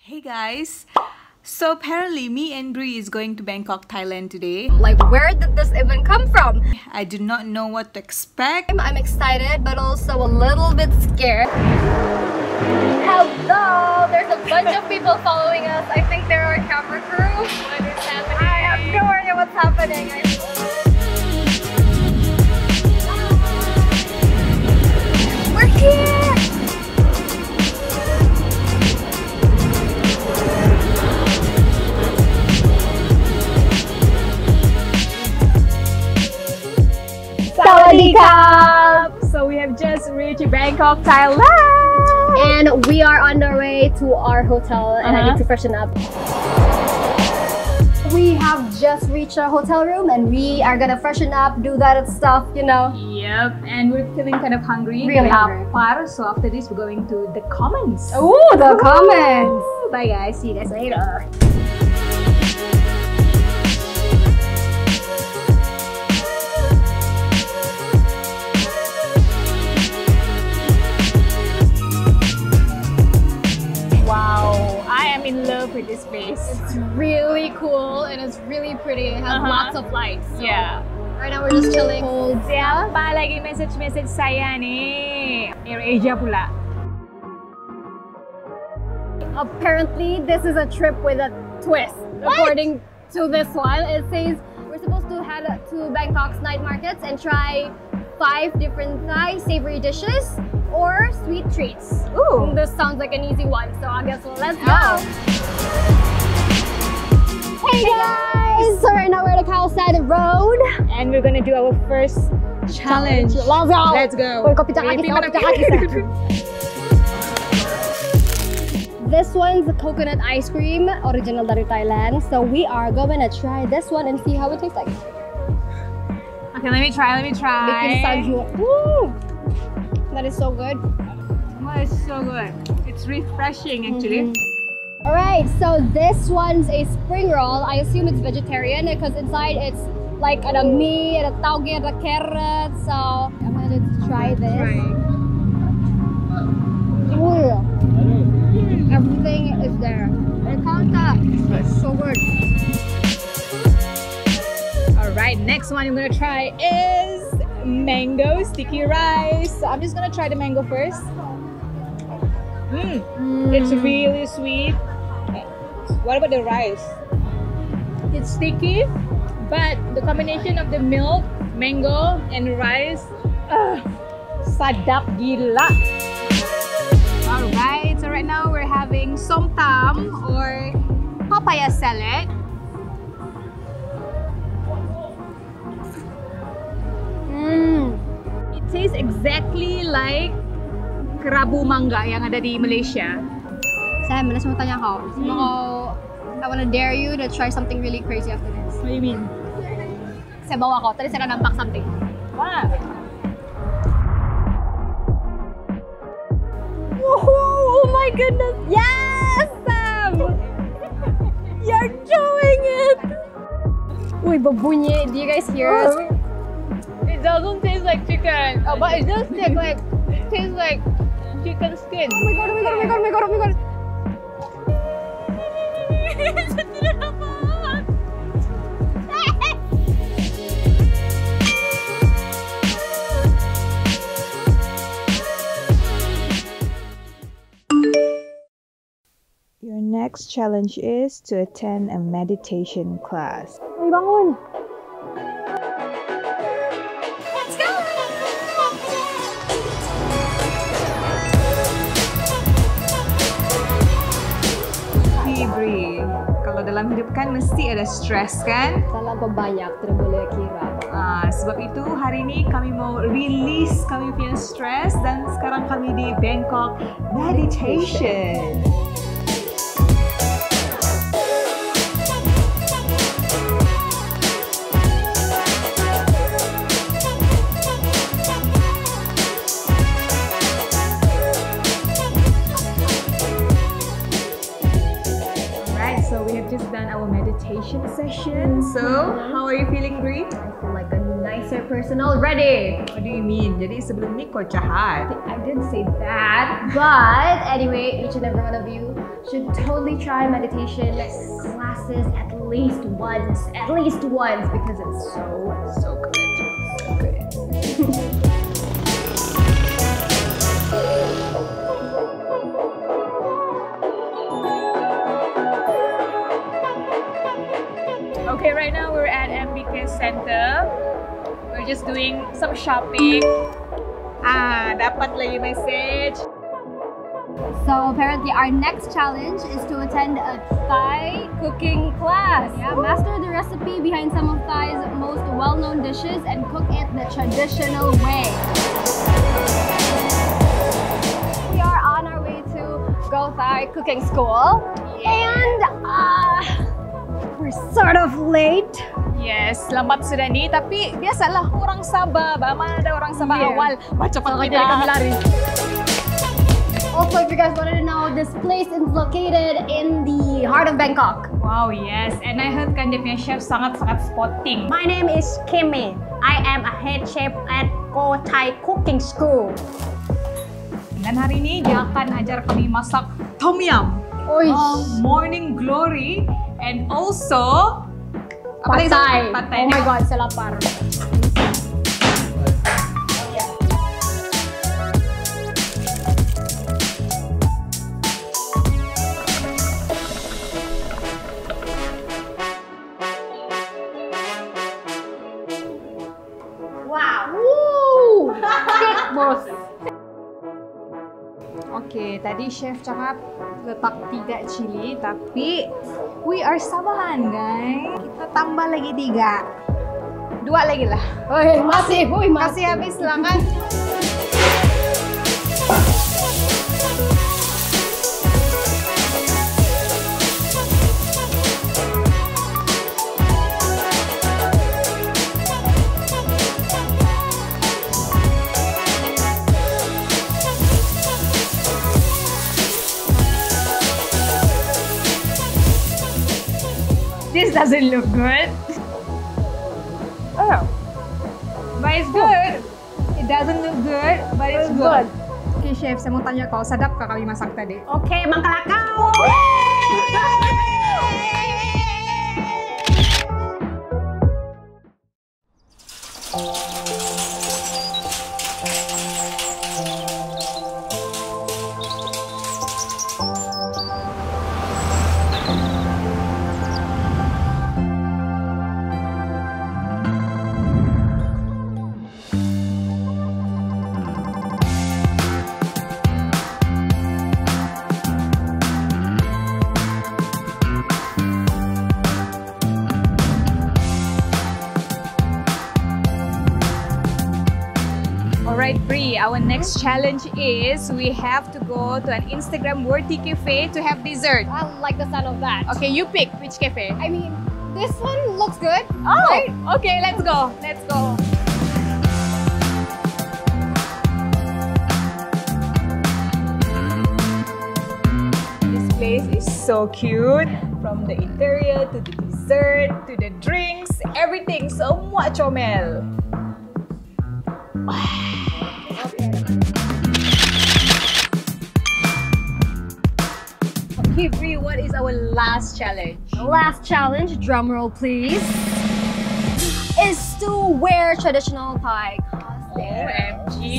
Hey guys, so apparently me and Brie is going to Bangkok, Thailand today. Like, where did this even come from? I do not know what to expect. I'm excited but also a little bit scared. Hello! There's a bunch of people following us. I think they're our camera crew. What is happening? I have no idea what's happening. We're here! So we have just reached Bangkok, Thailand, and we are on our way to our hotel and I need to freshen up. We have just reached our hotel room and we are gonna freshen up, do that stuff, you know. Yep, and we're feeling kind of hungry. Really we hungry. have par, so after this we're going to the Commons. Oh, the comments! Bye guys, see you guys later. In love with this place. It's really cool and it's really pretty. It has lots of lights. So yeah. Right now we're just chilling. Siapa lagi message saya nih? AirAsia pula. Apparently, this is a trip with a twist. What? According to this one, it says we're supposed to head to Bangkok's night markets and try 5 different Thai savory dishes or sweet treats. Ooh. This sounds like an easy one, so I guess let's go. Hey guys! So right now we're at the Khao Road. And we're gonna do our first challenge. Let's go! Let's go! Uy, kopi tsaka kita. This one's the coconut ice cream, original dari Thailand. So we are going to try this one and see how it tastes like. Okay, let me try. Bikin salju. Woo! That is so good. Oh, it's so good. It's refreshing actually. Alright, so this one's a spring roll. I assume it's vegetarian because inside it's like ada meat, ada tauge, ada carrot. So I'm gonna try this. Ooh. Everything is there. It's so good. Alright, next one I'm gonna try is mango sticky rice. So I'm just gonna try the mango first. It's really sweet. What about the rice? It's sticky, but the combination of the milk, mango, and rice, sadap gila. Alright, so right now we're having som tam or papaya salad. It tastes exactly like kerabu mangga yang ada di Malaysia. Sam, let's tanya kau. I wanna dare you to try something really crazy after this. What do you mean? Saya bawa kau. Tadi saya nampak something. What? Oh my goodness! Yes, Sam! You're doing it! Uy, babunyi. Do you guys hear it? It doesn't taste like chicken, but it does taste like chicken skin. Oh my god! Oh my god! Oh my god! Oh my god! Your next challenge is to attend a meditation class. Ay, bangun! Brie, kalau dalam hidup kan mesti ada stres kan? Terlalu banyak, tidak boleh kira. Sebab itu hari ini kami mau release kami punya stres dan sekarang kami di Bangkok Meditation. so we have just done our meditation session. So, how are you feeling, Brie? I feel like a nicer person already. What do you mean? Jadi sebelum ni kau jahat. I did say that, but anyway, each and every one of you should totally try meditation classes at least once, because it's so good. So good. Okay, right now we're at MBK Center. We're just doing some shopping. Dapat lagi message. So apparently our next challenge is to attend a Thai cooking class. Yeah, master the recipe behind some of Thai's most well-known dishes and cook it the traditional way. We are on our way to Go Thai Cooking School, and we're sort of late. Yes, lambat sudah ni. Tapi biasalah orang Sabah. Mana ada orang Sabah awal. Cepat kita. Also, if you guys wanted to know, this place is located in the heart of Bangkok. Wow, yes. And I heard kan dia punya chef sangat-sangat sporting. My name is Kimmy. I am a head chef at Go Thai Cooking School. Dan hari ini dia akan ajar kami masak tom yum, morning glory, and also Pad Thai. Pad Thai. Oh my god, saya lapar. Okay, tadi chef cakap letak 3 cili, tapi we are Sabahan, guys. Kita tambah lagi 3. 2 lagi lah. Masih. Kasih habis lah kan. This doesn't look good. Oh, but it's good. It doesn't look good, but it's good. Okay, chef, saya mau tanya kau, sadap kah kami masak tadi? Okay, mangkalakaw! Alright, Brie, our next challenge is we have to go to an Instagram-worthy cafe to have dessert. I like the sound of that. Okay, you pick which cafe. I mean, this one looks good. Oh, right? okay, let's go. Let's go. This place is so cute. From the interior to the dessert to the drinks, everything. Semua comel. Okay, Brie, what is our last challenge? Last challenge, drum roll please, is to wear traditional Thai costume. OMG!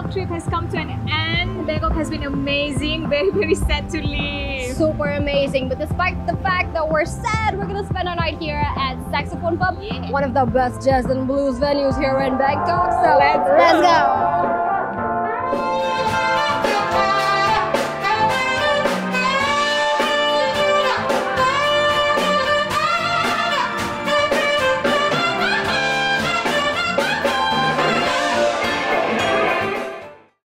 Trip has come to an end. Bangkok has been amazing. Very sad to leave. Super amazing. But despite the fact that we're sad, we're gonna spend our night here at Saxophone Pub, one of the best jazz and blues venues here in Bangkok. So let's go.